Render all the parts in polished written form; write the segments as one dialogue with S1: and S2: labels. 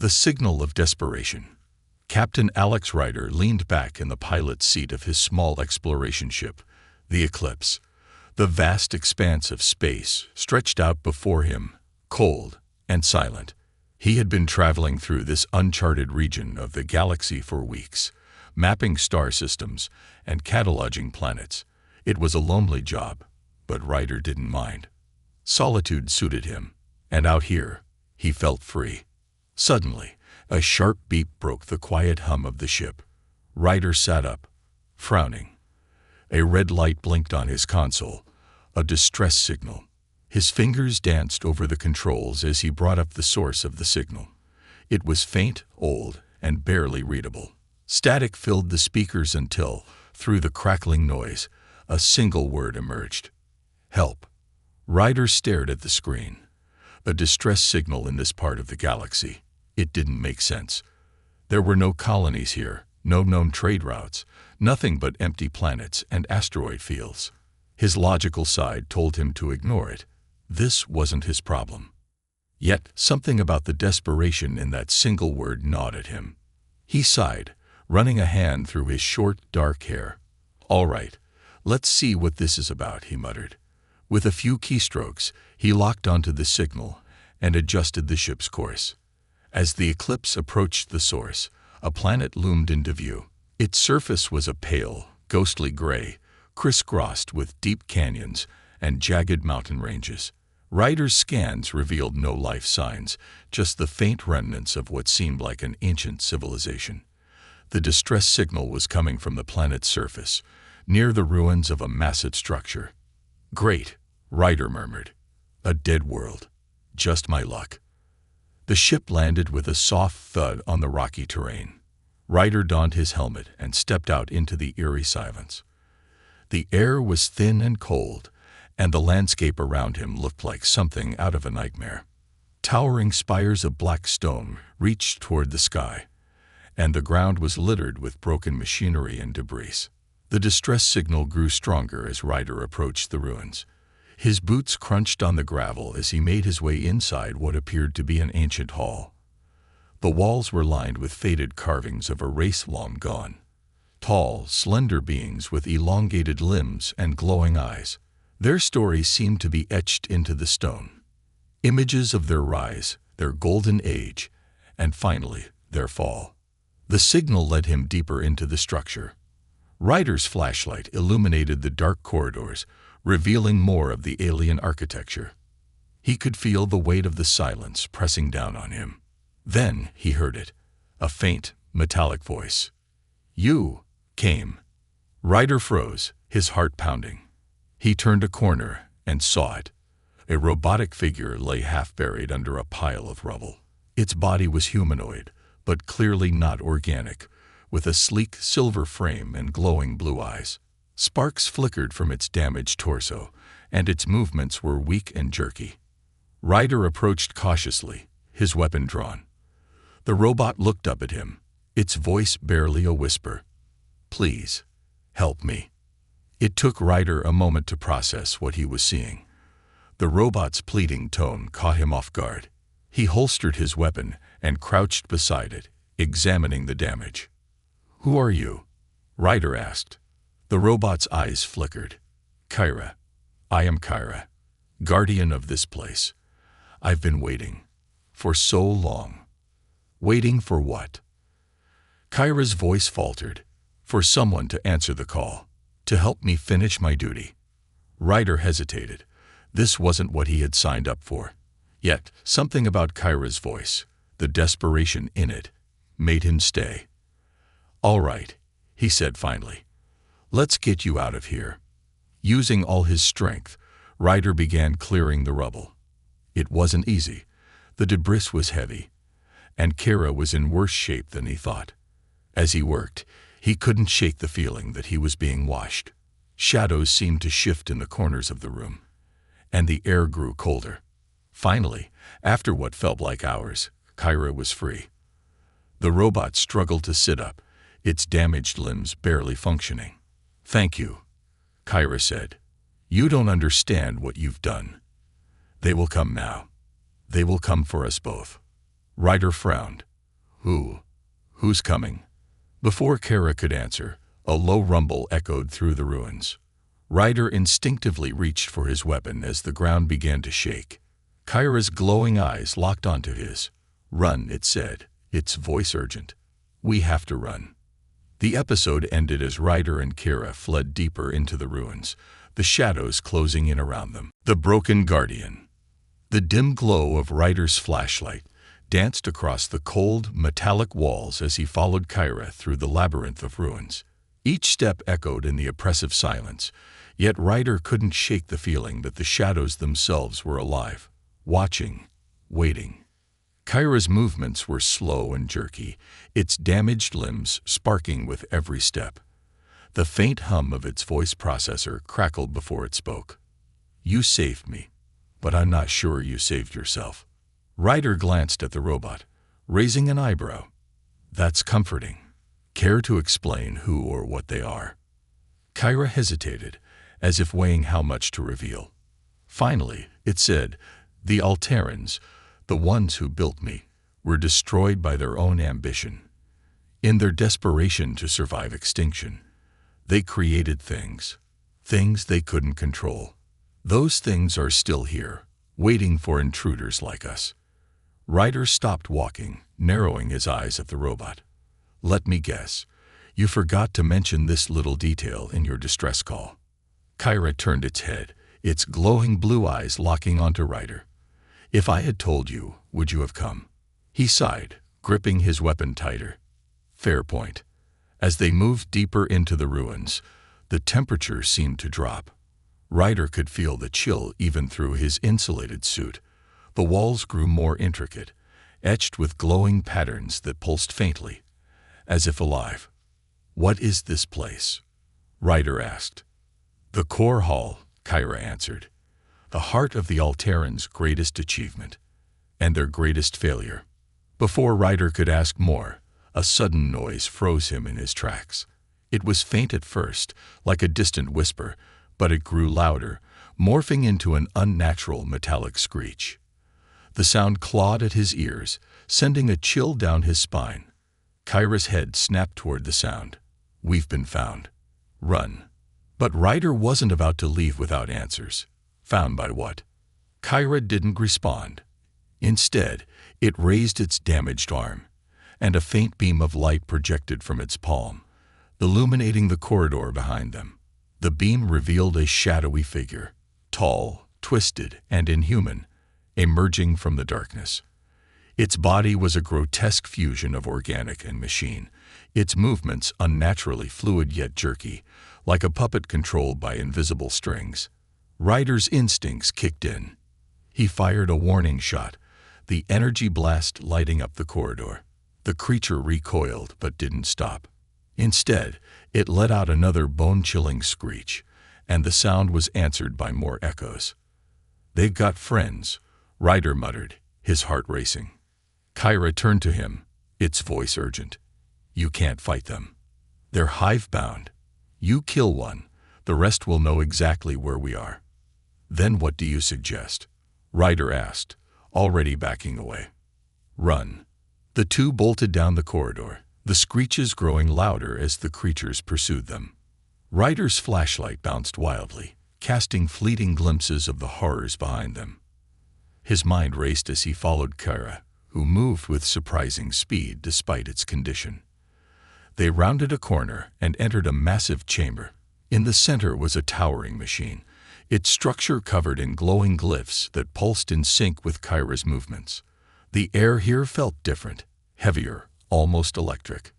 S1: The signal of desperation. Captain Alex Rider leaned back in the pilot's seat of his small exploration ship, the Eclipse. The vast expanse of space stretched out before him, cold and silent. He had been traveling through this uncharted region of the galaxy for weeks, mapping star systems and cataloging planets. It was a lonely job, but Ryder didn't mind. Solitude suited him, and out here, he felt free. Suddenly, a sharp beep broke the quiet hum of the ship. Ryder sat up, frowning. A red light blinked on his console, a distress signal. His fingers danced over the controls as he brought up the source of the signal. It was faint, old, and barely readable. Static filled the speakers until, through the crackling noise, a single word emerged. Help. Ryder stared at the screen. A distress signal in this part of the galaxy. It didn't make sense. There were no colonies here, no known trade routes, nothing but empty planets and asteroid fields. His logical side told him to ignore it. This wasn't his problem. Yet something about the desperation in that single word gnawed at him. He sighed, running a hand through his short, dark hair. "All right, let's see what this is about," he muttered. With a few keystrokes, he locked onto the signal and adjusted the ship's course. As the Eclipse approached the source, a planet loomed into view. Its surface was a pale, ghostly gray, crisscrossed with deep canyons and jagged mountain ranges. Ryder's scans revealed no life signs, just the faint remnants of what seemed like an ancient civilization. The distress signal was coming from the planet's surface, near the ruins of a massive structure. "Great," Ryder murmured. "A dead world. Just my luck." The ship landed with a soft thud on the rocky terrain. Ryder donned his helmet and stepped out into the eerie silence. The air was thin and cold, and the landscape around him looked like something out of a nightmare. Towering spires of black stone reached toward the sky, and the ground was littered with broken machinery and debris. The distress signal grew stronger as Ryder approached the ruins. His boots crunched on the gravel as he made his way inside what appeared to be an ancient hall. The walls were lined with faded carvings of a race long gone. Tall, slender beings with elongated limbs and glowing eyes. Their stories seemed to be etched into the stone. Images of their rise, their golden age, and finally, their fall. The signal led him deeper into the structure. Ryder's flashlight illuminated the dark corridors, revealing more of the alien architecture. He could feel the weight of the silence pressing down on him. Then he heard it, a faint, metallic voice. "You came." Ryder froze, his heart pounding. He turned a corner and saw it. A robotic figure lay half-buried under a pile of rubble. Its body was humanoid, but clearly not organic, with a sleek silver frame and glowing blue eyes. Sparks flickered from its damaged torso, and its movements were weak and jerky. Ryder approached cautiously, his weapon drawn. The robot looked up at him, its voice barely a whisper. "Please, help me." It took Ryder a moment to process what he was seeing. The robot's pleading tone caught him off guard. He holstered his weapon and crouched beside it, examining the damage. "Who are you?" Ryder asked. The robot's eyes flickered. "Kyra. I am Kyra, guardian of this place. I've been waiting. For so long." "Waiting for what?" Kyra's voice faltered. "For someone to answer the call. To help me finish my duty." Ryder hesitated. This wasn't what he had signed up for. Yet, something about Kyra's voice, the desperation in it, made him stay. "All right," he said finally. "Let's get you out of here." Using all his strength, Ryder began clearing the rubble. It wasn't easy. The debris was heavy, and Kyra was in worse shape than he thought. As he worked, he couldn't shake the feeling that he was being washed. Shadows seemed to shift in the corners of the room, and the air grew colder. Finally, after what felt like hours, Kyra was free. The robot struggled to sit up, its damaged limbs barely functioning. "Thank you," Kyra said. "You don't understand what you've done. They will come now. They will come for us both." Ryder frowned. Who? Who's coming? Before Kara could answer, a low rumble echoed through the ruins. Ryder instinctively reached for his weapon as the ground began to shake. Kyra's glowing eyes locked onto his. "Run," it said, its voice urgent. "We have to run." The episode ended as Ryder and Kara fled deeper into the ruins, the shadows closing in around them. The broken guardian. The dim glow of Ryder's flashlight danced across the cold, metallic walls as he followed Kyra through the labyrinth of ruins. Each step echoed in the oppressive silence, yet Ryder couldn't shake the feeling that the shadows themselves were alive, watching, waiting. Kyra's movements were slow and jerky, its damaged limbs sparking with every step. The faint hum of its voice processor crackled before it spoke. "You saved me, but I'm not sure you saved yourself." Ryder glanced at the robot, raising an eyebrow. "That's comforting. Care to explain who or what they are?" Kyra hesitated, as if weighing how much to reveal. Finally, it said, "The Alterans, the ones who built me, were destroyed by their own ambition. In their desperation to survive extinction, they created things they couldn't control. Those things are still here, waiting for intruders like us." Ryder stopped walking, narrowing his eyes at the robot. "Let me guess, you forgot to mention this little detail in your distress call." Kyra turned its head, its glowing blue eyes locking onto Ryder. "If I had told you, would you have come?" He sighed, gripping his weapon tighter. "Fair point." As they moved deeper into the ruins, the temperature seemed to drop. Ryder could feel the chill even through his insulated suit. The walls grew more intricate, etched with glowing patterns that pulsed faintly, as if alive. "What is this place?" Ryder asked. "The core hall," Kyra answered. "The heart of the Alterans' greatest achievement, and their greatest failure." Before Ryder could ask more, a sudden noise froze him in his tracks. It was faint at first, like a distant whisper, but it grew louder, morphing into an unnatural metallic screech. The sound clawed at his ears, sending a chill down his spine. Kyra's head snapped toward the sound. "We've been found. Run." But Ryder wasn't about to leave without answers. Found by what? Kyra didn't respond. Instead, it raised its damaged arm, and a faint beam of light projected from its palm, illuminating the corridor behind them. The beam revealed a shadowy figure, tall, twisted, and inhuman, emerging from the darkness. Its body was a grotesque fusion of organic and machine, its movements unnaturally fluid yet jerky, like a puppet controlled by invisible strings. Ryder's instincts kicked in. He fired a warning shot, the energy blast lighting up the corridor. The creature recoiled but didn't stop. Instead, it let out another bone-chilling screech, and the sound was answered by more echoes. "They've got friends," Ryder muttered, his heart racing. Kyra turned to him, its voice urgent. "You can't fight them. They're hive-bound. You kill one, the rest will know exactly where we are." "Then what do you suggest?" Ryder asked, already backing away. "Run." The two bolted down the corridor, the screeches growing louder as the creatures pursued them. Ryder's flashlight bounced wildly, casting fleeting glimpses of the horrors behind them. His mind raced as he followed Kyra, who moved with surprising speed despite its condition. They rounded a corner and entered a massive chamber. In the center was a towering machine, its structure covered in glowing glyphs that pulsed in sync with Kyra's movements. The air here felt different, heavier, almost electric.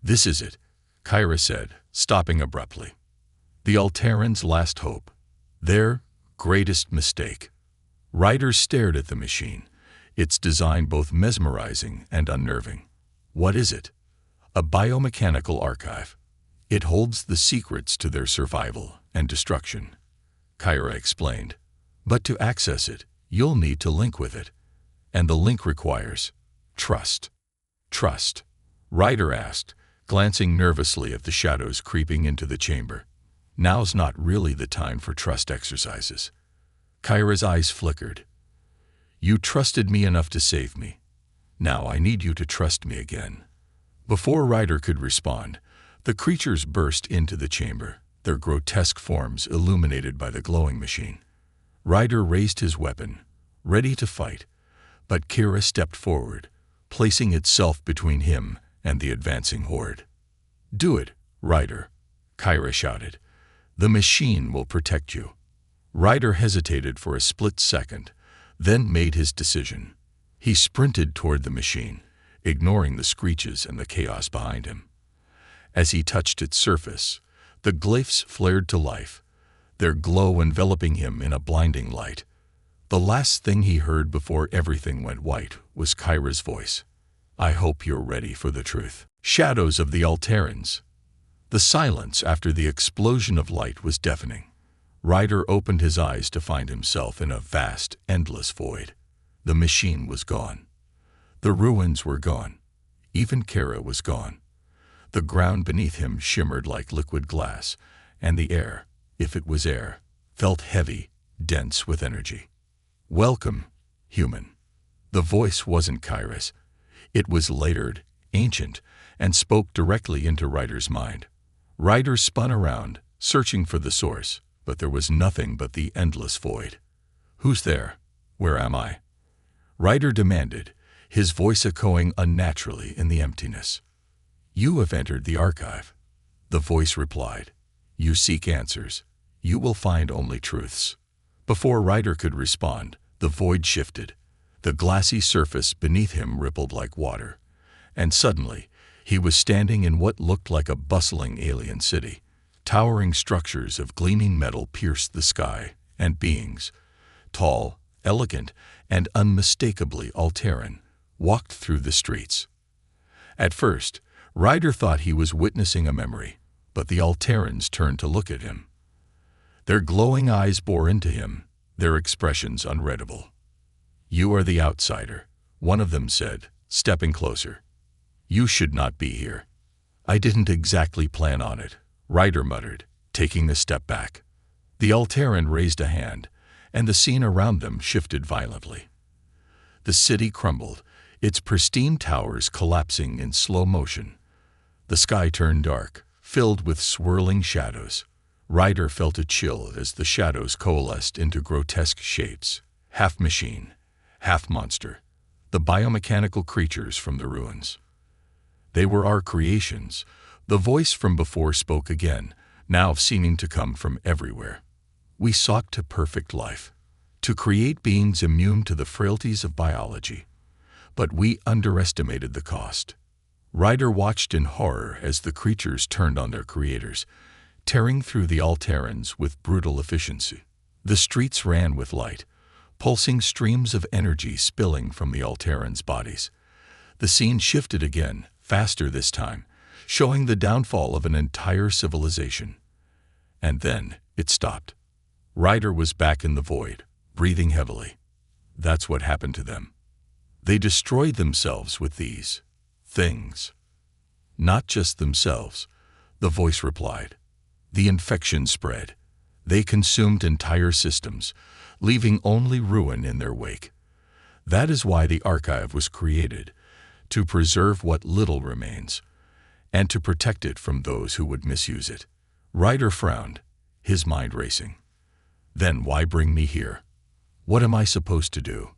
S1: "This is it," Kyra said, stopping abruptly. "The Alterans' last hope. Their greatest mistake." Ryder stared at the machine, its design both mesmerizing and unnerving. "What is it?" "A biomechanical archive. It holds the secrets to their survival and destruction," Kyra explained. "But to access it, you'll need to link with it. And the link requires trust." "Trust?" Ryder asked, glancing nervously at the shadows creeping into the chamber. "Now's not really the time for trust exercises." Kyra's eyes flickered. "You trusted me enough to save me. Now I need you to trust me again." Before Ryder could respond, the creatures burst into the chamber, their grotesque forms illuminated by the glowing machine. Ryder raised his weapon, ready to fight, but Kira stepped forward, placing itself between him and the advancing horde. "Do it, Ryder," Kira shouted. "The machine will protect you." Ryder hesitated for a split second, then made his decision. He sprinted toward the machine, ignoring the screeches and the chaos behind him. As he touched its surface, the glyphs flared to life, their glow enveloping him in a blinding light. The last thing he heard before everything went white was Kyra's voice. "I hope you're ready for the truth." Shadows of the Alterans. The silence after the explosion of light was deafening. Ryder opened his eyes to find himself in a vast, endless void. The machine was gone. The ruins were gone. Even Kira was gone. The ground beneath him shimmered like liquid glass, and the air, if it was air, felt heavy, dense with energy. "Welcome, human." The voice wasn't Kyra's. It was layered, ancient, and spoke directly into Ryder's mind. Ryder spun around, searching for the source, but there was nothing but the endless void. "Who's there? Where am I?" Ryder demanded, his voice echoing unnaturally in the emptiness. "You have entered the archive," the voice replied. "You seek answers. You will find only truths." Before Ryder could respond, the void shifted. The glassy surface beneath him rippled like water, and suddenly he was standing in what looked like a bustling alien city. Towering structures of gleaming metal pierced the sky, and beings, tall, elegant, and unmistakably Alteran, walked through the streets. At first, Ryder thought he was witnessing a memory, but the Alterans turned to look at him. Their glowing eyes bore into him, their expressions unreadable. "You are the outsider," one of them said, stepping closer. "You should not be here." "I didn't exactly plan on it," Ryder muttered, taking a step back. The Alteran raised a hand, and the scene around them shifted violently. The city crumbled, its pristine towers collapsing in slow motion. The sky turned dark, filled with swirling shadows. Ryder felt a chill as the shadows coalesced into grotesque shapes, half machine, half monster, the biomechanical creatures from the ruins. "They were our creations," the voice from before spoke again, now seeming to come from everywhere. "We sought to perfect life, to create beings immune to the frailties of biology, but we underestimated the cost." Ryder watched in horror as the creatures turned on their creators, tearing through the Alterans with brutal efficiency. The streets ran with light, pulsing streams of energy spilling from the Alterans' bodies. The scene shifted again, faster this time, showing the downfall of an entire civilization. And then it stopped. Ryder was back in the void, breathing heavily. That's what happened to them. They destroyed themselves with these things. "Not just themselves," the voice replied. "The infection spread. They consumed entire systems, leaving only ruin in their wake. That is why the archive was created, to preserve what little remains, and to protect it from those who would misuse it." Ryder frowned, his mind racing. "Then why bring me here? What am I supposed to do?"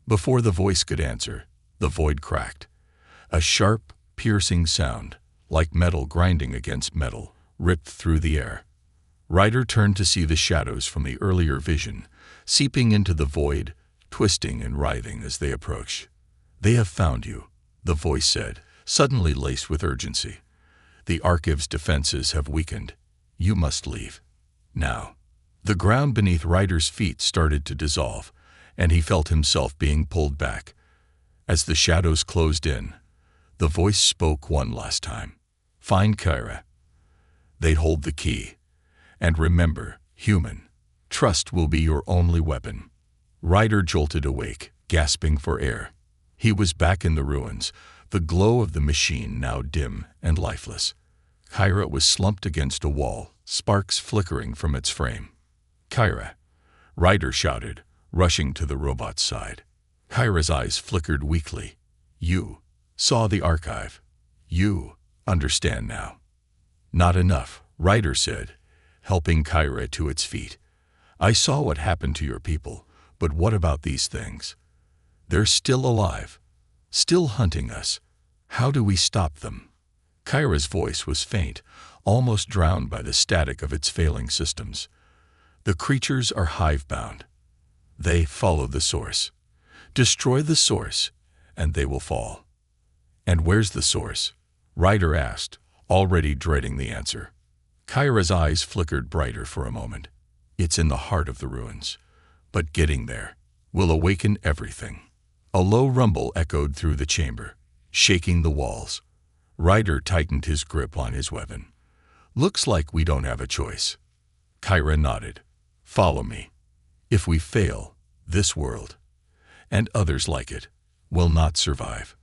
S1: Before the voice could answer, the void cracked. A sharp, piercing sound, like metal grinding against metal, ripped through the air. Ryder turned to see the shadows from the earlier vision, seeping into the void, twisting and writhing as they approached. "They have found you," the voice said, suddenly laced with urgency. "The archive's defenses have weakened. You must leave. Now." The ground beneath Ryder's feet started to dissolve, and he felt himself being pulled back. As the shadows closed in, the voice spoke one last time. "Find Kira. They hold the key. And remember, human, trust will be your only weapon." Ryder jolted awake, gasping for air. He was back in the ruins, the glow of the machine now dim and lifeless. Kira was slumped against a wall, sparks flickering from its frame. "Kira!" Ryder shouted, rushing to the robot's side. Kyra's eyes flickered weakly. You saw the archive. You understand now. Not enough, Ryder said, helping Kyra to its feet. I saw what happened to your people, but what about these things? They're still alive, still hunting us. How do we stop them? Kyra's voice was faint, almost drowned by the static of its failing systems. The creatures are hive-bound. They follow the source. Destroy the source, and they will fall. And where's the source? Ryder asked, already dreading the answer. Kyra's eyes flickered brighter for a moment. It's in the heart of the ruins. But getting there will awaken everything. A low rumble echoed through the chamber, shaking the walls. Ryder tightened his grip on his weapon. Looks like we don't have a choice. Kyra nodded. Follow me. If we fail, this world, and others like it, will not survive.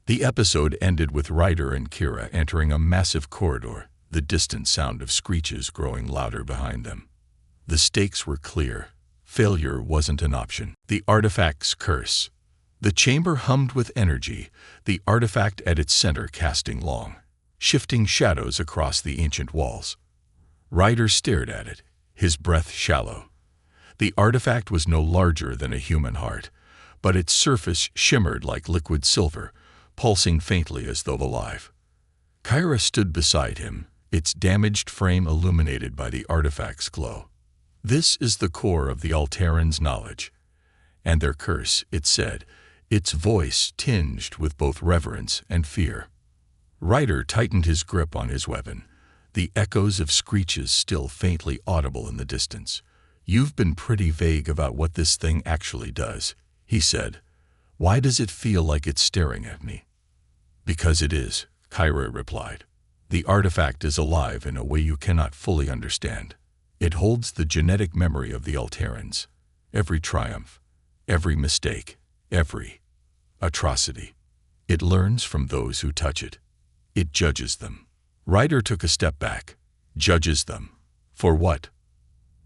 S1: The episode ended with Ryder and Kira entering a massive corridor, the distant sound of screeches growing louder behind them. The stakes were clear. Failure wasn't an option. The artifact's curse. The chamber hummed with energy, the artifact at its center casting long, shifting shadows across the ancient walls. Ryder stared at it, his breath shallow. The artifact was no larger than a human heart, but its surface shimmered like liquid silver, pulsing faintly as though alive. Kyra stood beside him, its damaged frame illuminated by the artifact's glow. This is the core of the Alterans' knowledge. And their curse, it said, its voice tinged with both reverence and fear. Ryder tightened his grip on his weapon, the echoes of screeches still faintly audible in the distance. You've been pretty vague about what this thing actually does, he said. Why does it feel like it's staring at me? Because it is, Kyra replied. The artifact is alive in a way you cannot fully understand. It holds the genetic memory of the Alterans. Every triumph, every mistake, every atrocity. It learns from those who touch it. It judges them. Ryder took a step back. Judges them. For what?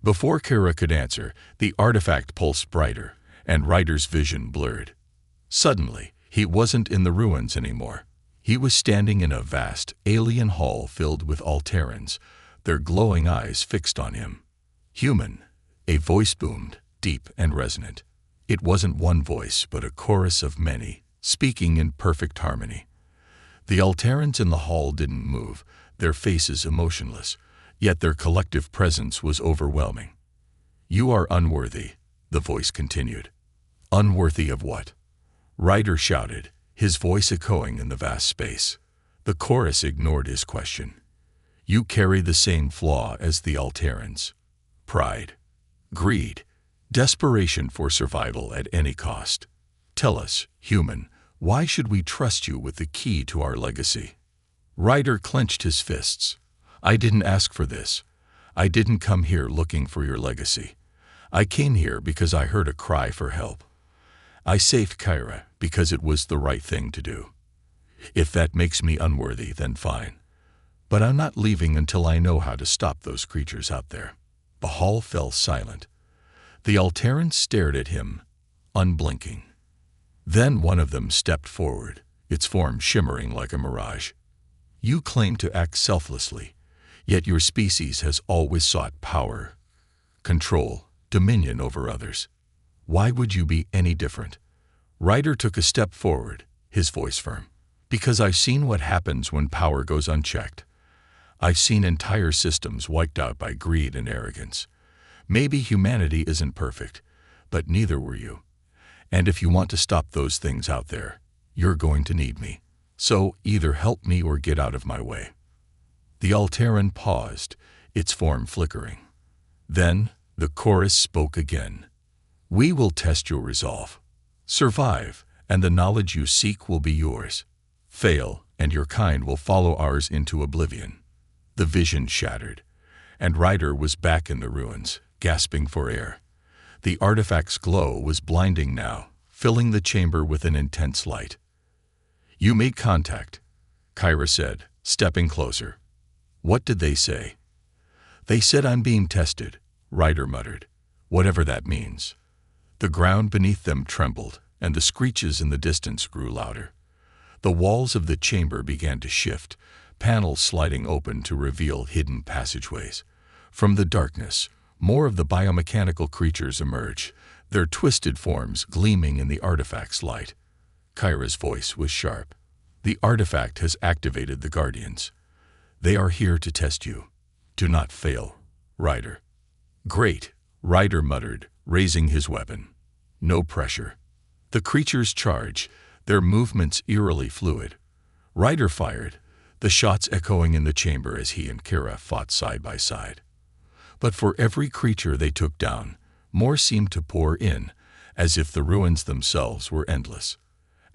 S1: Before Kira could answer, the artifact pulsed brighter, and Ryder's vision blurred. Suddenly, he wasn't in the ruins anymore. He was standing in a vast, alien hall filled with Alterans, their glowing eyes fixed on him. Human, a voice boomed, deep and resonant. It wasn't one voice, but a chorus of many, speaking in perfect harmony. The Alterans in the hall didn't move, their faces emotionless, yet their collective presence was overwhelming. You are unworthy, the voice continued. Unworthy of what? Ryder shouted, his voice echoing in the vast space. The chorus ignored his question. You carry the same flaw as the Alterans. Pride, greed, desperation for survival at any cost. Tell us, human, why should we trust you with the key to our legacy? Ryder clenched his fists. I didn't ask for this. I didn't come here looking for your legacy. I came here because I heard a cry for help. I saved Kyra because it was the right thing to do. If that makes me unworthy, then fine. But I'm not leaving until I know how to stop those creatures out there. The hall fell silent. The Alterans stared at him, unblinking. Then one of them stepped forward, its form shimmering like a mirage. You claim to act selflessly, yet your species has always sought power, control, dominion over others. Why would you be any different? Ryder took a step forward, his voice firm. Because I've seen what happens when power goes unchecked. I've seen entire systems wiped out by greed and arrogance. Maybe humanity isn't perfect, but neither were you. And if you want to stop those things out there, you're going to need me. So either help me or get out of my way. The Alteran paused, its form flickering. Then the chorus spoke again. We will test your resolve. Survive, and the knowledge you seek will be yours. Fail, and your kind will follow ours into oblivion. The vision shattered, and Ryder was back in the ruins, gasping for air. The artifact's glow was blinding now, filling the chamber with an intense light. You made contact, Kyra said, stepping closer. What did they say? They said I'm being tested, Ryder muttered, whatever that means. The ground beneath them trembled, and the screeches in the distance grew louder. The walls of the chamber began to shift, panels sliding open to reveal hidden passageways. From the darkness, more of the biomechanical creatures emerged, their twisted forms gleaming in the artifact's light. Kyra's voice was sharp. The artifact has activated the Guardians. They are here to test you. Do not fail, Ryder. Great, Ryder muttered, raising his weapon. No pressure. The creatures charged, their movements eerily fluid. Ryder fired, the shots echoing in the chamber as he and Kira fought side by side. But for every creature they took down, more seemed to pour in, as if the ruins themselves were endless.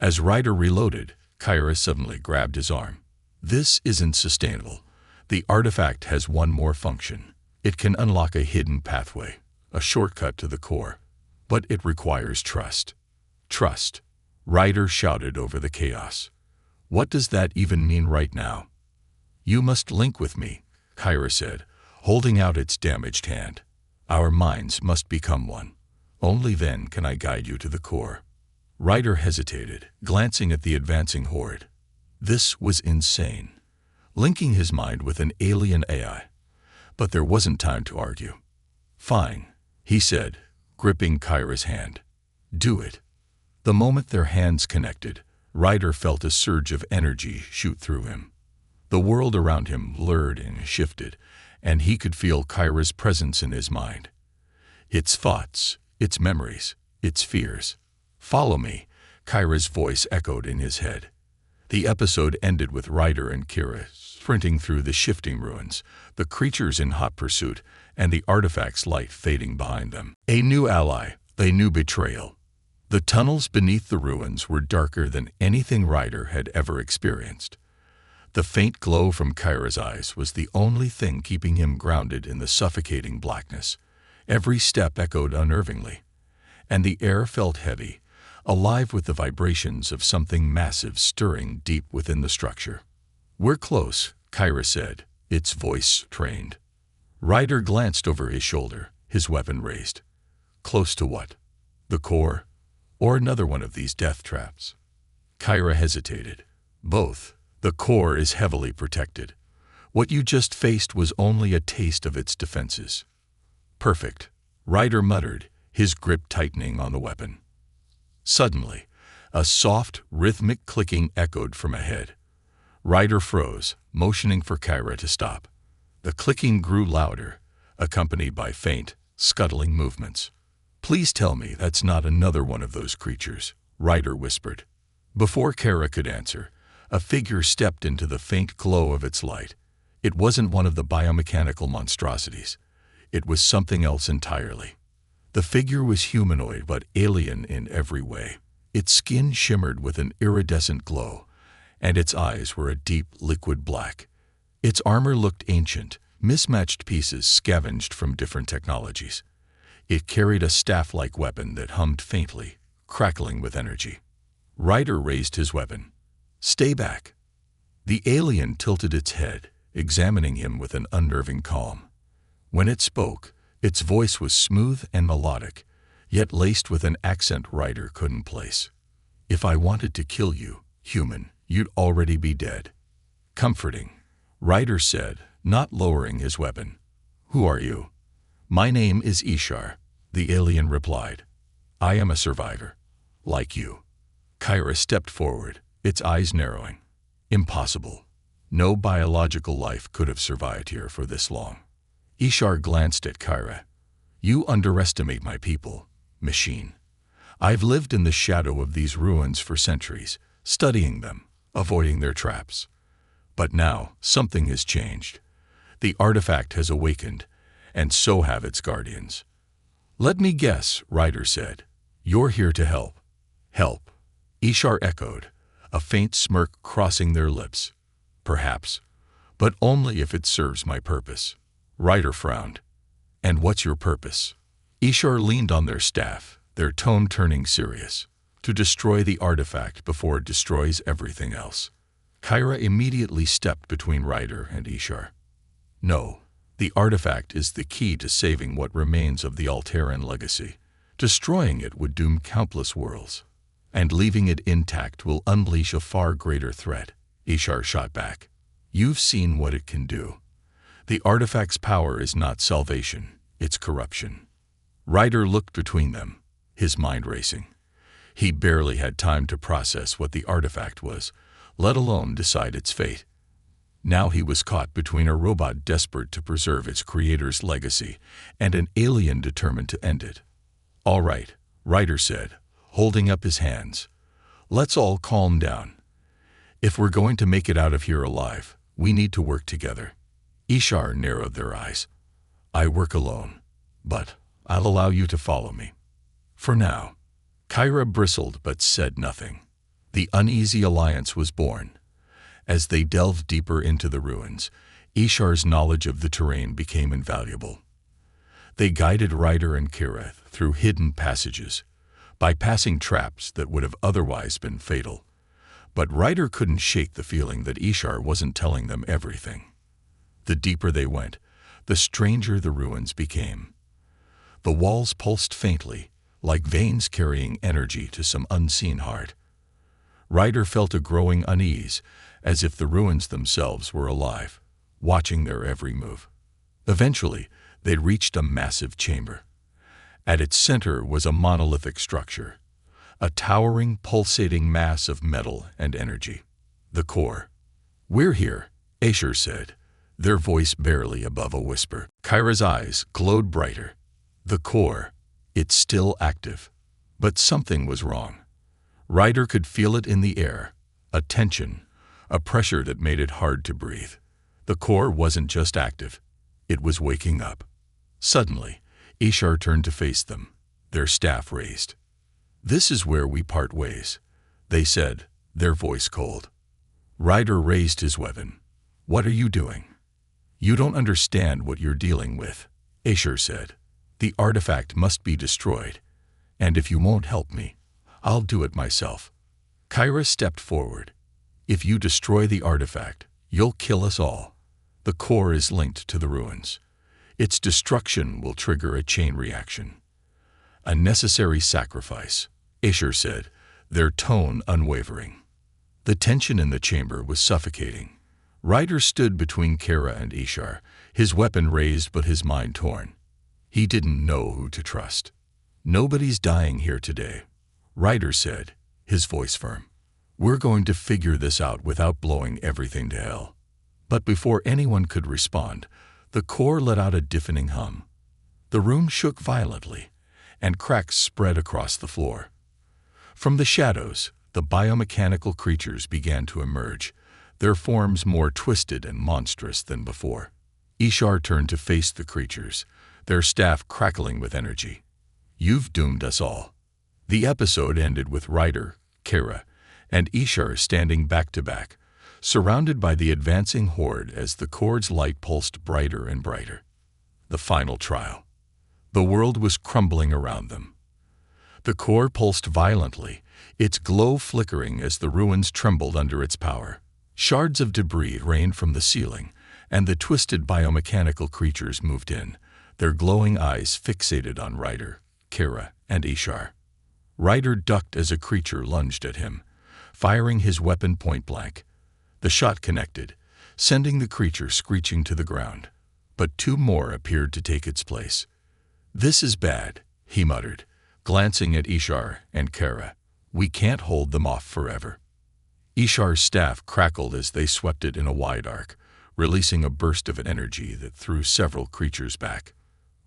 S1: As Ryder reloaded, Kyra suddenly grabbed his arm. This isn't sustainable. The artifact has one more function. It can unlock a hidden pathway, a shortcut to the core. But it requires trust. Trust. Ryder shouted over the chaos. What does that even mean right now? You must link with me, Kyra said, holding out its damaged hand. Our minds must become one. Only then can I guide you to the core. Ryder hesitated, glancing at the advancing horde. This was insane. Linking his mind with an alien AI. But there wasn't time to argue. Fine, he said, gripping Kyra's hand. Do it. The moment their hands connected, Ryder felt a surge of energy shoot through him. The world around him blurred and shifted, and he could feel Kyra's presence in his mind. Its thoughts, its memories, its fears. Follow me, Kyra's voice echoed in his head. The episode ended with Ryder and Kira sprinting through the shifting ruins, the creatures in hot pursuit, and the artifact's light fading behind them. A new ally, a new betrayal. The tunnels beneath the ruins were darker than anything Ryder had ever experienced. The faint glow from Kyra's eyes was the only thing keeping him grounded in the suffocating blackness. Every step echoed unnervingly, and the air felt heavy, alive with the vibrations of something massive stirring deep within the structure. We're close, Kyra said, its voice trained. Ryder glanced over his shoulder, his weapon raised. Close to what? The core? Or another one of these death traps? Kyra hesitated. Both. The core is heavily protected. What you just faced was only a taste of its defenses. Perfect, Ryder muttered, his grip tightening on the weapon. Suddenly, a soft, rhythmic clicking echoed from ahead. Ryder froze, motioning for Kyra to stop. The clicking grew louder, accompanied by faint, scuttling movements. Please tell me that's not another one of those creatures, Ryder whispered. Before Kyra could answer, a figure stepped into the faint glow of its light. It wasn't one of the biomechanical monstrosities. It was something else entirely. The figure was humanoid but alien in every way. Its skin shimmered with an iridescent glow, and its eyes were a deep liquid black. Its armor looked ancient, mismatched pieces scavenged from different technologies. It carried a staff-like weapon that hummed faintly, crackling with energy. Ryder raised his weapon. Stay back. The alien tilted its head, examining him with an unnerving calm. When it spoke, its voice was smooth and melodic, yet laced with an accent Ryder couldn't place. If I wanted to kill you, human, you'd already be dead. Comforting, Ryder said, not lowering his weapon. Who are you? My name is Ishar, the alien replied. I am a survivor, like you. Kyra stepped forward, its eyes narrowing. Impossible. No biological life could have survived here for this long. Ishar glanced at Kyra. You underestimate my people, machine. I've lived in the shadow of these ruins for centuries, studying them, avoiding their traps. But now, something has changed. The artifact has awakened, and so have its guardians. Let me guess, Ryder said. You're here to help. Help, Ishar echoed, a faint smirk crossing their lips. Perhaps, but only if it serves my purpose. Ryder frowned. And what's your purpose? Ishar leaned on their staff, their tone turning serious. To destroy the artifact before it destroys everything else. Kyra immediately stepped between Ryder and Ishar. No, the artifact is the key to saving what remains of the Alteran legacy. Destroying it would doom countless worlds. and leaving it intact will unleash a far greater threat, Ishar shot back. You've seen what it can do. The artifact's power is not salvation, it's corruption. Ryder looked between them, his mind racing. He barely had time to process what the artifact was, let alone decide its fate. Now he was caught between a robot desperate to preserve its creator's legacy and an alien determined to end it. "All right," Ryder said, holding up his hands. "Let's all calm down. If we're going to make it out of here alive, we need to work together." Ishar narrowed their eyes. "I work alone, but I'll allow you to follow me. For now." Kyra bristled but said nothing. The uneasy alliance was born. As they delved deeper into the ruins, Ishar's knowledge of the terrain became invaluable. They guided Ryder and Kira through hidden passages, bypassing traps that would have otherwise been fatal. But Ryder couldn't shake the feeling that Ishar wasn't telling them everything. The deeper they went, the stranger the ruins became. The walls pulsed faintly, like veins carrying energy to some unseen heart. Ryder felt a growing unease, as if the ruins themselves were alive, watching their every move. Eventually, they reached a massive chamber. At its center was a monolithic structure, a towering, pulsating mass of metal and energy. The core. "We're here," Asher said, their voice barely above a whisper. Kyra's eyes glowed brighter. The core. It's still active. But something was wrong. Ryder could feel it in the air, a tension, a pressure that made it hard to breathe. The core wasn't just active, it was waking up. Suddenly, Ishar turned to face them, their staff raised. "This is where we part ways," they said, their voice cold. Ryder raised his weapon. "What are you doing?" "You don't understand what you're dealing with," Ashur said. "The artifact must be destroyed, and if you won't help me, I'll do it myself." Kyra stepped forward. "If you destroy the artifact, you'll kill us all. The core is linked to the ruins. Its destruction will trigger a chain reaction." "A necessary sacrifice," Ashur said, their tone unwavering. The tension in the chamber was suffocating. Ryder stood between Kara and Ishar, his weapon raised but his mind torn. He didn't know who to trust. "Nobody's dying here today," Ryder said, his voice firm. "We're going to figure this out without blowing everything to hell." But before anyone could respond, the core let out a deafening hum. The room shook violently, and cracks spread across the floor. From the shadows, the biomechanical creatures began to emerge, their forms more twisted and monstrous than before. Ishar turned to face the creatures, their staff crackling with energy. "You've doomed us all." The episode ended with Ryder, Kara, and Ishar standing back to back, surrounded by the advancing horde as the core's light pulsed brighter and brighter. The final trial. The world was crumbling around them. The core pulsed violently, its glow flickering as the ruins trembled under its power. Shards of debris rained from the ceiling, and the twisted biomechanical creatures moved in, their glowing eyes fixated on Ryder, Kara, and Ishar. Ryder ducked as a creature lunged at him, firing his weapon point blank. The shot connected, sending the creature screeching to the ground. But two more appeared to take its place. "This is bad," he muttered, glancing at Ishar and Kara. "We can't hold them off forever." Ishar's staff crackled as they swept it in a wide arc, releasing a burst of energy that threw several creatures back.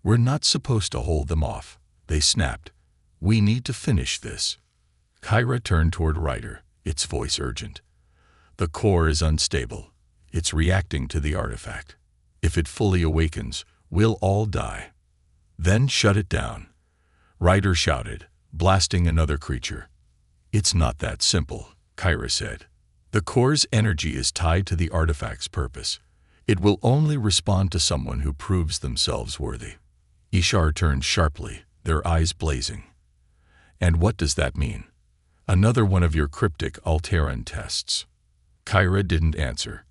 S1: "We're not supposed to hold them off," they snapped. "We need to finish this." Kyra turned toward Ryder, its voice urgent. "The core is unstable. It's reacting to the artifact. If it fully awakens, we'll all die." "Then shut it down," Ryder shouted, blasting another creature. "It's not that simple," Kyra said. "The core's energy is tied to the artifact's purpose. It will only respond to someone who proves themselves worthy." Ishar turned sharply, their eyes blazing. "And what does that mean? Another one of your cryptic Alteran tests?" Kyra didn't answer.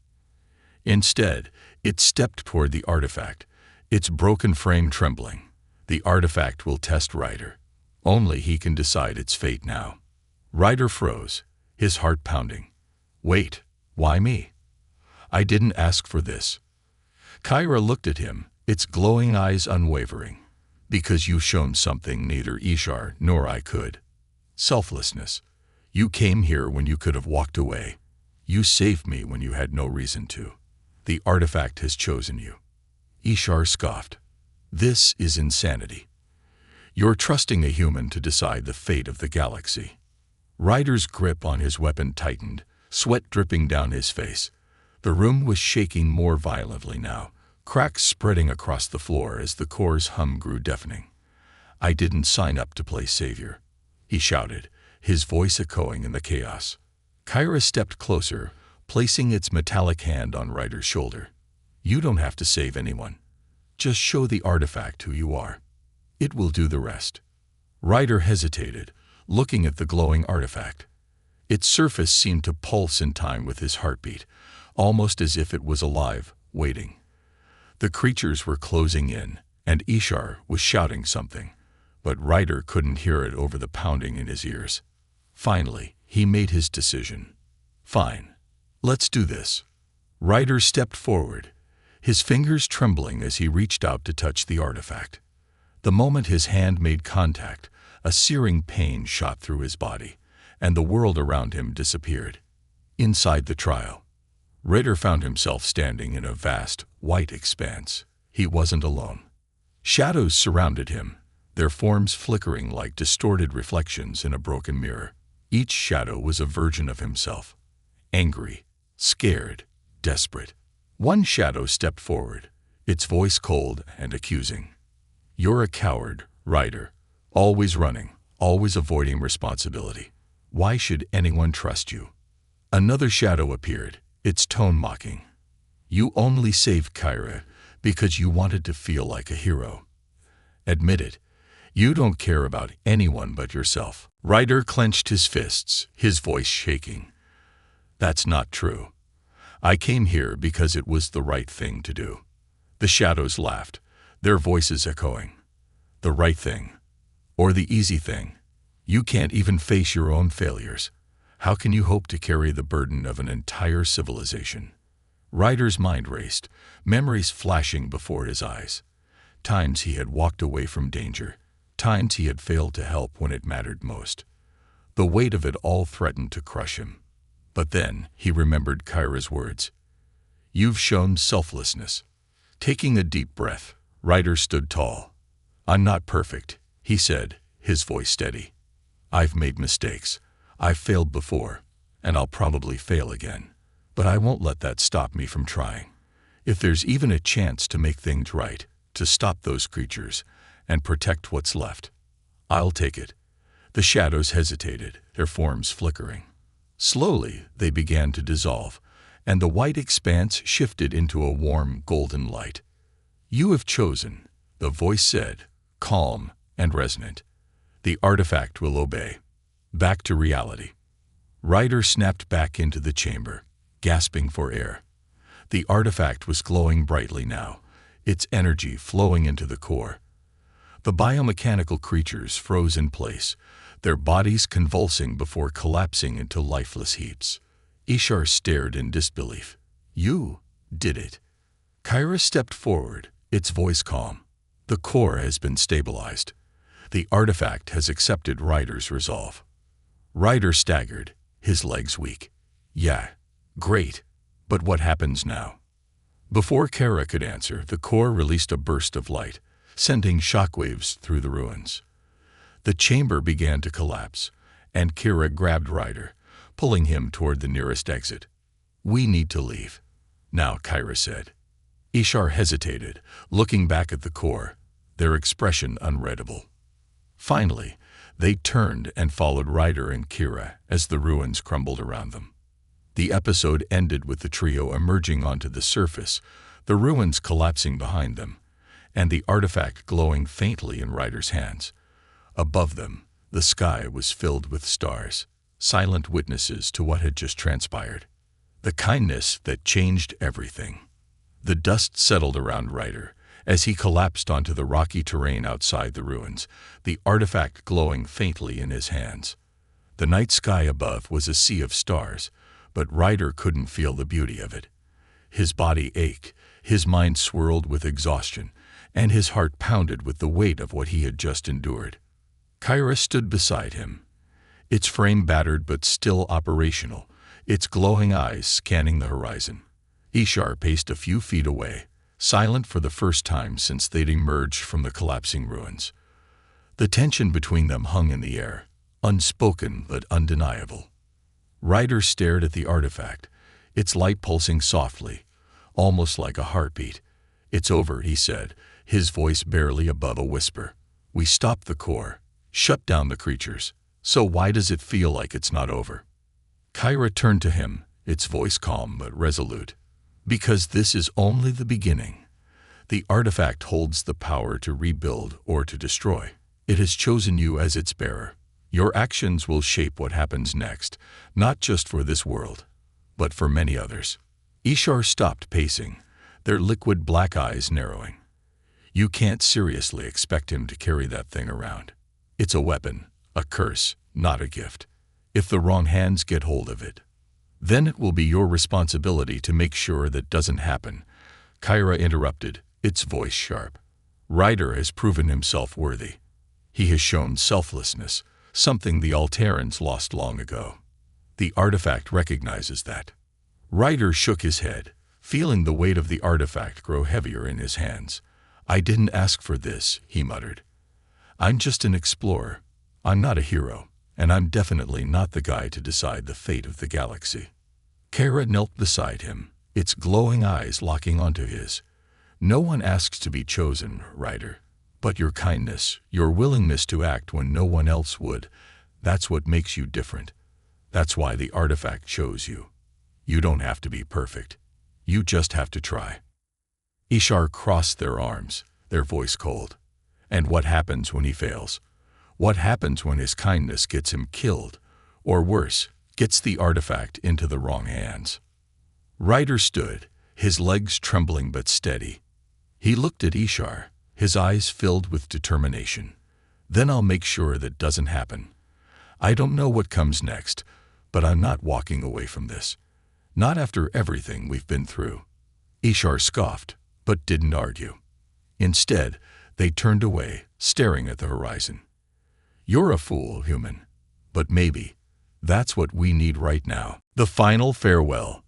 S1: Instead, it stepped toward the artifact, its broken frame trembling. The artifact will test Ryder. Only he can decide its fate now. Ryder froze, his heart pounding. Wait, why me? I didn't ask for this. Kyra looked at him, its glowing eyes unwavering. Because you've shown something neither Ishar nor I could. Selflessness. You came here when you could have walked away. You saved me when you had no reason to. The artifact has chosen you. Ishar scoffed. This is insanity. You're trusting a human to decide the fate of the galaxy. Ryder's grip on his weapon tightened, sweat dripping down his face. The room was shaking more violently now, cracks spreading across the floor as the core's hum grew deafening. I didn't sign up to play savior, he shouted, his voice echoing in the chaos. Kyra stepped closer, placing its metallic hand on Ryder's shoulder. You don't have to save anyone. Just show the artifact who you are. It will do the rest. Ryder hesitated, looking at the glowing artifact. Its surface seemed to pulse in time with his heartbeat, almost as if it was alive, waiting. The creatures were closing in, and Ishar was shouting something, but Ryder couldn't hear it over the pounding in his ears. Finally, he made his decision. Fine. Let's do this. Ryder stepped forward, his fingers trembling as he reached out to touch the artifact. The moment his hand made contact, a searing pain shot through his body, and the world around him disappeared. Inside the trial, Ryder found himself standing in a vast, white expanse. He wasn't alone. Shadows surrounded him, their forms flickering like distorted reflections in a broken mirror. Each shadow was a version of himself. Angry, scared, desperate. One shadow stepped forward, its voice cold and accusing. You're a coward, Ryder. Always running, always avoiding responsibility. Why should anyone trust you? Another shadow appeared, its tone mocking. You only saved Kyra because you wanted to feel like a hero. Admit it, you don't care about anyone but yourself. Ryder clenched his fists, his voice shaking. That's not true. I came here because it was the right thing to do. The shadows laughed, their voices echoing. The right thing. Or the easy thing. You can't even face your own failures. How can you hope to carry the burden of an entire civilization? Ryder's mind raced, memories flashing before his eyes. Times he had walked away from danger, times he had failed to help when it mattered most. The weight of it all threatened to crush him. But then he remembered Kyra's words. You've shown selflessness. Taking a deep breath, Ryder stood tall. I'm not perfect, he said, his voice steady. I've made mistakes. I've failed before, and I'll probably fail again. But I won't let that stop me from trying. If there's even a chance to make things right, to stop those creatures, and protect what's left, I'll take it. The shadows hesitated, their forms flickering. Slowly, they began to dissolve, and the white expanse shifted into a warm, golden light. You have chosen, the voice said, calm and resonant. The artifact will obey. Back to reality. Ryder snapped back into the chamber, gasping for air. The artifact was glowing brightly now, its energy flowing into the core. The biomechanical creatures froze in place, their bodies convulsing before collapsing into lifeless heaps. Ishar stared in disbelief. You did it. Kyra stepped forward, its voice calm. The core has been stabilized. The artifact has accepted Ryder's resolve. Ryder staggered, his legs weak. Yeah, great. But what happens now? Before Kara could answer, the core released a burst of light, sending shockwaves through the ruins. The chamber began to collapse, and Kira grabbed Ryder, pulling him toward the nearest exit. We need to leave. Now, Kyra said. Ishar hesitated, looking back at the core, their expression unreadable. Finally, they turned and followed Ryder and Kira as the ruins crumbled around them. The episode ended with the trio emerging onto the surface, the ruins collapsing behind them, and the artifact glowing faintly in Ryder's hands. Above them, the sky was filled with stars, silent witnesses to what had just transpired. The kindness that changed everything. The dust settled around Ryder as he collapsed onto the rocky terrain outside the ruins, the artifact glowing faintly in his hands. The night sky above was a sea of stars, but Ryder couldn't feel the beauty of it. His body ached, his mind swirled with exhaustion, and his heart pounded with the weight of what he had just endured. Kyra stood beside him, its frame battered but still operational, its glowing eyes scanning the horizon. Ishar paced a few feet away, silent for the first time since they'd emerged from the collapsing ruins. The tension between them hung in the air, unspoken but undeniable. Ryder stared at the artifact, its light pulsing softly, almost like a heartbeat. "It's over," he said, his voice barely above a whisper. "We stopped the core, shut down the creatures. So why does it feel like it's not over?" Kyra turned to him, its voice calm but resolute. "Because this is only the beginning. The artifact holds the power to rebuild or to destroy. It has chosen you as its bearer. Your actions will shape what happens next, not just for this world, but for many others." Ishar stopped pacing, their liquid black eyes narrowing. "You can't seriously expect him to carry that thing around. It's a weapon, a curse, not a gift. If the wrong hands get hold of it, then it will be your responsibility to make sure that doesn't happen." Kyra interrupted, its voice sharp. "Ryder has proven himself worthy. He has shown selflessness, something the Alterans lost long ago. The artifact recognizes that." Ryder shook his head, feeling the weight of the artifact grow heavier in his hands. "I didn't ask for this," he muttered. "I'm just an explorer. I'm not a hero, and I'm definitely not the guy to decide the fate of the galaxy." Kyra knelt beside him, its glowing eyes locking onto his. "No one asks to be chosen, Ryder. But your kindness, your willingness to act when no one else would, that's what makes you different. That's why the artifact chose you. You don't have to be perfect. You just have to try." Ishar crossed their arms, their voice cold. "And what happens when he fails? What happens when his kindness gets him killed? Or worse, gets the artifact into the wrong hands?" Ryder stood, his legs trembling but steady. He looked at Ishar, his eyes filled with determination. "Then I'll make sure that doesn't happen. I don't know what comes next, but I'm not walking away from this. Not after everything we've been through." Ishar scoffed, but didn't argue. Instead, they turned away, staring at the horizon. "You're a fool, human. But maybe that's what we need right now." The final farewell.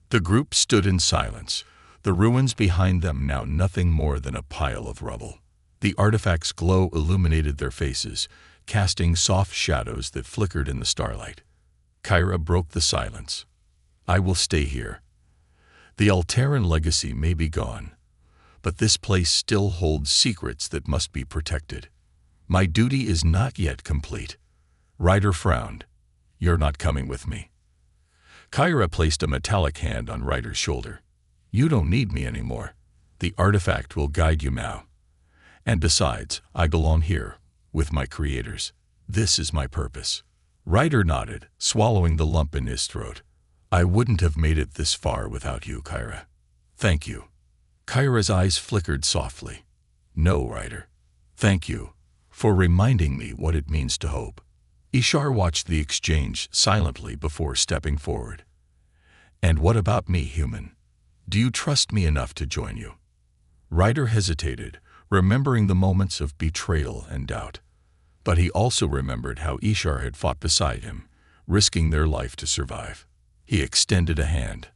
S1: The group stood in silence, the ruins behind them now nothing more than a pile of rubble. The artifact's glow illuminated their faces, casting soft shadows that flickered in the starlight. Kyra broke the silence. "I will stay here. The Alteran legacy may be gone, but this place still holds secrets that must be protected. My duty is not yet complete." Ryder frowned. "You're not coming with me." Kyra placed a metallic hand on Ryder's shoulder. "You don't need me anymore. The artifact will guide you now. And besides, I belong here, with my creators. This is my purpose." Ryder nodded, swallowing the lump in his throat. "I wouldn't have made it this far without you, Kyra. Thank you." Kyra's eyes flickered softly. "No, Ryder. Thank you for reminding me what it means to hope." Ishar watched the exchange silently before stepping forward. "And what about me, human? Do you trust me enough to join you?" Ryder hesitated, remembering the moments of betrayal and doubt. But he also remembered how Ishar had fought beside him, risking their life to survive. He extended a hand.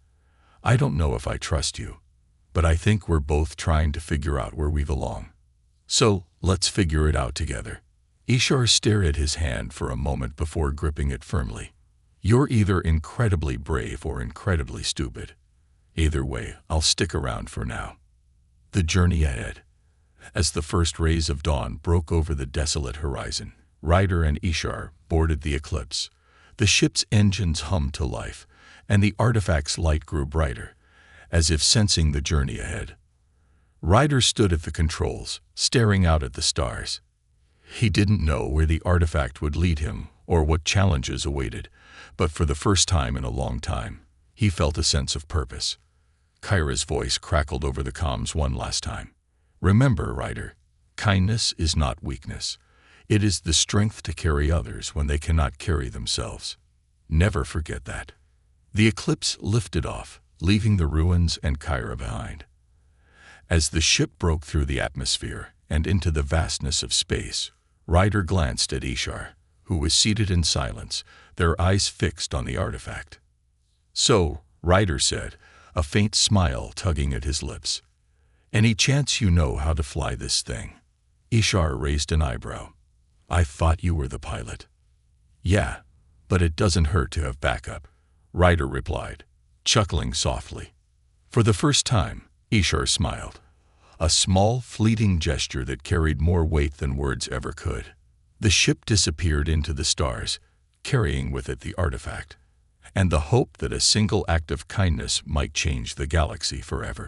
S1: "I don't know if I trust you, but I think we're both trying to figure out where we belong. So, let's figure it out together." Ishar stared at his hand for a moment before gripping it firmly. "You're either incredibly brave or incredibly stupid. Either way, I'll stick around for now." The journey ahead. As the first rays of dawn broke over the desolate horizon, Ryder and Ishar boarded the Eclipse. The ship's engines hummed to life, and the artifact's light grew brighter, as if sensing the journey ahead. Ryder stood at the controls, staring out at the stars. He didn't know where the artifact would lead him or what challenges awaited, but for the first time in a long time, he felt a sense of purpose. Kyra's voice crackled over the comms one last time. "Remember, Ryder, kindness is not weakness. It is the strength to carry others when they cannot carry themselves. Never forget that. The Eclipse lifted off, leaving the ruins and Kyra behind. As the ship broke through the atmosphere and into the vastness of space, Ryder glanced at Ishar, who was seated in silence, their eyes fixed on the artifact. "So," Ryder said, a faint smile tugging at his lips, "any chance you know how to fly this thing?" Ishar raised an eyebrow. "I thought you were the pilot." "Yeah, but it doesn't hurt to have backup," Ryder replied, chuckling softly. For the first time, Ishar smiled, a small, fleeting gesture that carried more weight than words ever could. The ship disappeared into the stars, carrying with it the artifact, and the hope that a single act of kindness might change the galaxy forever.